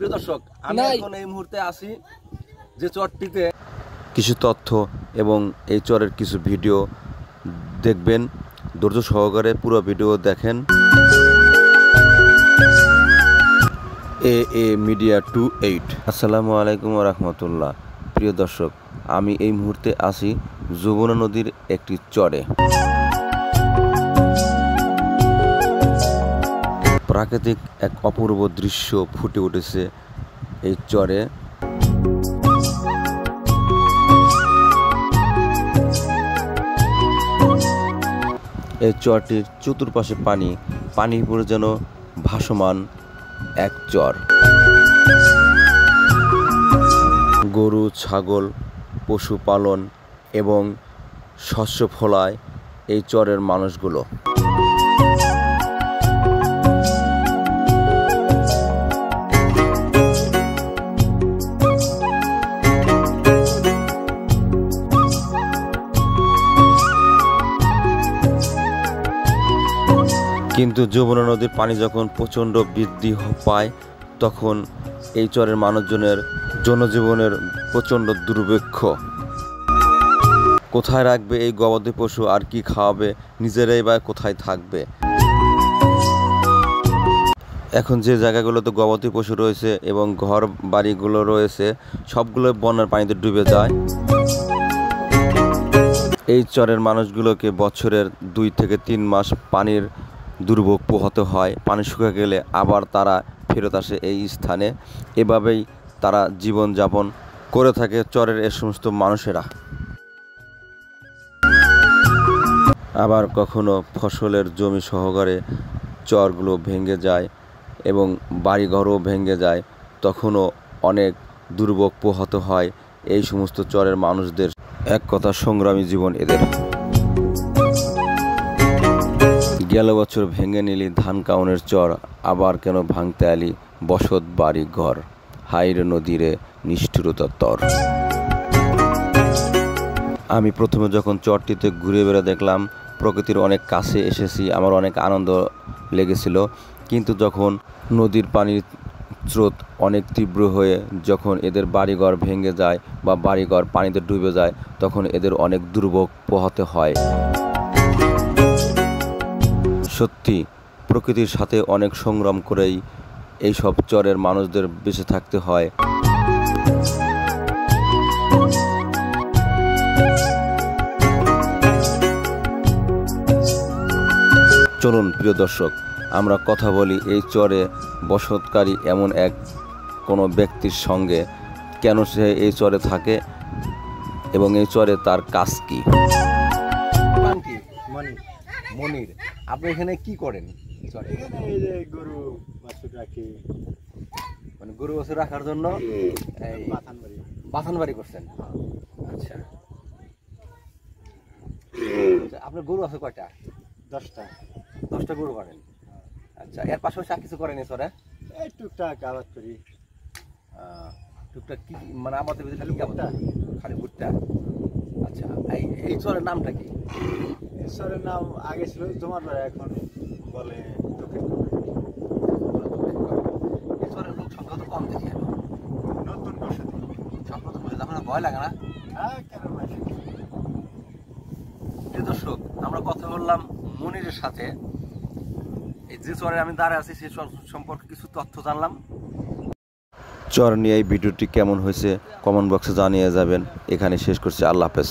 প্রিয় দর্শক, আমি এখন এই মুহূর্তে আছি যে চরটিতে কিছু তথ্য এবং এই চরের কিছু ভিডিও দেখবেন। ধৈর্য সহকারে পুরো ভিডিও দেখেন। এ মিডিয়া 28। আসসালামু আলাইকুম ওয়া রাহমাতুল্লাহ। প্রিয় দর্শক, আমি এই মুহূর্তে আছি যমুনা নদীর একটি চরে। প্রাকৃতিক এক অপূর্ব দৃশ্য ফুটে উঠেছে এই চরে। এই চরটির চতুর্পাশে পানির উপরে যেন ভাসমান এক চর। গরু, ছাগল, পশুপালন এবং শস্য ফলায় এই চরের মানুষগুলো। কিন্তু যমুনা নদীর পানি যখন প্রচণ্ড বৃদ্ধি পায়, তখন এই চরের মানুষজনের জনজীবনের প্রচণ্ড দুর্ভিক্ষ। কোথায় রাখবে এই গবাদি পশু, আর কি খাওয়াবে, নিজেরাই বা কোথায় থাকবে? এখন যে জায়গাগুলোতে গবাদি পশু রয়েছে এবং ঘর বাড়িগুলো রয়েছে, সবগুলো বন্যার পানিতে ডুবে যায়। এই চরের মানুষগুলোকে বছরের 2 থেকে 3 মাস পানির দুর্ভোগ পোহাতে হয়। পানি শুকিয়ে গেলে আবার তারা ফেরত আসে এই স্থানে। এভাবেই তারা জীবনযাপন করে থাকে চরের এ সমস্ত মানুষেরা। আবার কখনো ফসলের জমি সহকারে চরগুলো ভেঙে যায় এবং বাড়িঘরও ভেঙে যায়, তখনও অনেক দুর্ভোগ পোহাতে হয় এই সমস্ত চরের মানুষদের। এক কথা, সংগ্রামী জীবন এদের। গেল বছর ভেঙে নিলি ধান কাউনের চর, আবার কেন ভাঙতে আলি বসত বাড়ি ঘর, হাইরে নদীরে নিষ্ঠুরতা তর। আমি প্রথমে যখন চরটিতে ঘুরে বেড়ে দেখলাম, প্রকৃতির অনেক কাছে এসেছি, আমার অনেক আনন্দ লেগেছিল। কিন্তু যখন নদীর পানির স্রোত অনেক তীব্র হয়ে যখন এদের বাড়িঘর ভেঙে যায় বা বাড়িঘর পানিতে ডুবে যায়, তখন এদের অনেক দুর্ভোগ পোহাতে হয়। সত্যি প্রকৃতির সাথে অনেক সংগ্রাম করেই এই সব চরের মানুষদের বেঁচে থাকতে হয়। চলুন প্রিয় দর্শক, আমরা কথা বলি এই চরে বসতকারী এমন কোনো ব্যক্তির সঙ্গে। কেন সে এই চরে থাকে এবং এই চরে তার কাজ কি? মনির, আপনি এখানে কি করেন? গরু বাছুর রাখি। মানে গরু বাছুর রাখার জন্য বাথান বাড়ি করছেন? আচ্ছা, আপনার গরু আছে কয়টা? 10টা গরু করেন। আচ্ছা, এর পাশাপাশি আর কিছু করেন স্যার? এই টুকটাক আবাদ করি। টুকটাক কি মানে আমাদের ভিতরে খালি ভুট্টা? আচ্ছা, এই চরের নামটা কি? এই চরের নাম আগে ছিল তোমার বাড়ি, এখন বলে দক্ষিণ। এই চরের লোক সংখ্যা তো কম দেখি। নতুন বসতি সংখ্যা তো আপনার ভয় লাগে না? হ্যাঁ, কেন ভাই? প্রিয় দর্শক, আমরা কথা বললাম মনিরের সাথে। এই যে চরে আমি দাঁড়ায় আছি সে সম্পর্কে কিছু তথ্য জানলাম। চর নিয়ে এই ভিডিওটি কেমন হয়েছে কমেন্ট বক্সে জানিয়ে যাবেন। এখানে শেষ করছি। আল্লাহ হাফেজ।